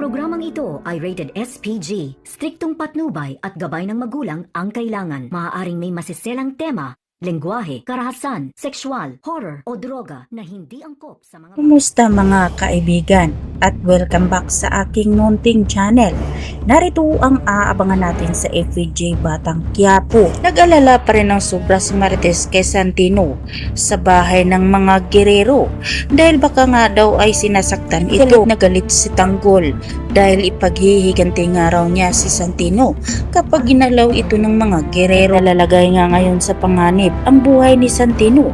Programang ito ay rated SPG. Striktong patnubay at gabay ng magulang ang kailangan. Maaaring may masiselang tema, lengguwahe, karahasan, sexual, horror o droga na hindi angkop sa mga... Kumusta mga kaibigan at welcome back sa aking munting channel. Narito ang aabangan natin sa FVJ Batang Quiapo. Nag-alala pa rin ng sobra si Marites kay Santino sa bahay ng mga gerero dahil baka nga daw ay sinasaktan ito. Galit na galit si Tanggol dahil ipaghihiganti nga raw niya si Santino kapag ginalaw ito ng mga gerero. Nalalagay nga ngayon sa panganib ang buhay ni Santino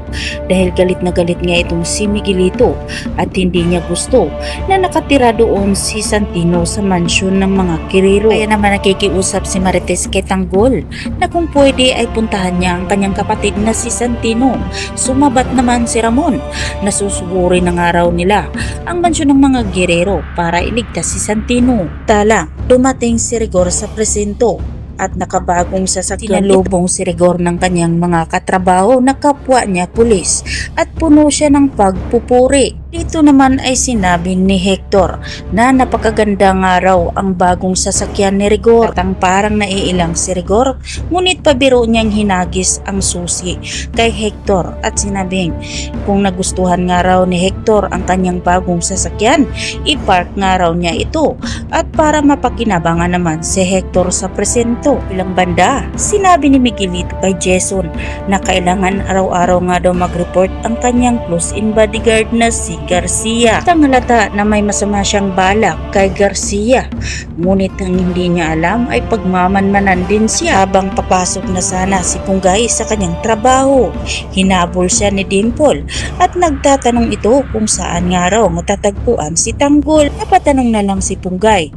dahil galit na galit nga itong si Miguelito at hindi niya gusto na nakatira doon si Santino sa mansyon ng mga gerero. Kaya naman nakikiusap si Marites kay Tanggol na kung pwede ay puntahan niya ang kanyang kapatid na si Santino. Sumabat naman si Ramon na susuguri ng araw nila ang mansyon ng mga gerero para iligtas si Santino. Tala, dumating si Rigor sa presinto at nakabagong sasakyan. Sinalubong si Rigor ng kanyang mga katrabaho na kapwa niya pulis at puno siya ng pagpupuri. Dito naman ay sinabi ni Hector na napakaganda nga raw ang bagong sasakyan ni Rigor. At ang parang naiilang si Rigor, ngunit pabiro niyang hinagis ang susi kay Hector at sinabing kung nagustuhan nga raw ni Hector ang kanyang bagong sasakyan, ipark nga raw niya ito at para mapakinabangan naman si Hector sa presento. Bilang banda, sinabi ni Miguelito kay Jason na kailangan araw-araw nga daw mag-report ang kanyang close-in bodyguard na si Garcia. Ang halata na may masama siyang balak kay Garcia, ngunit ang hindi niya alam ay pagmamanmanan din siya. Habang papasok na sana si Punggay sa kanyang trabaho, hinabol siya ni Dimple at nagtatanong ito kung saan nga raw matatagpuan si Tanggol. Napatanong na lang si Punggay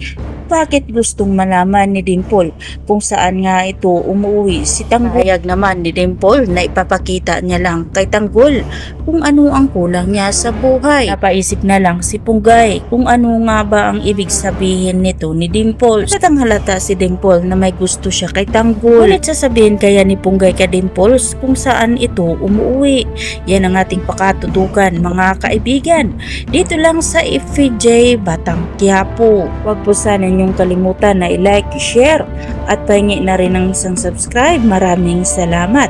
bakit gustong malaman ni Dimple kung saan nga ito umuwi si Tanggol. Hayag naman ni Dimple na ipapakita niya lang kay Tanggol kung ano ang kulang niya sa buhay. Napaisip na lang si Punggay kung ano nga ba ang ibig sabihin nito ni Dimple. Halatang halata si Dimple na may gusto siya kay Tanggol. Ulit sasabihin kaya ni Punggay kay Dimple kung saan ito umuwi. Yan ang ating pakatutukan mga kaibigan. Dito lang sa FVJ Batang Quiapo. Huwag po sana niyong kalimutan na i-like, share at pahingi na rin ng isang subscribe. Maraming salamat.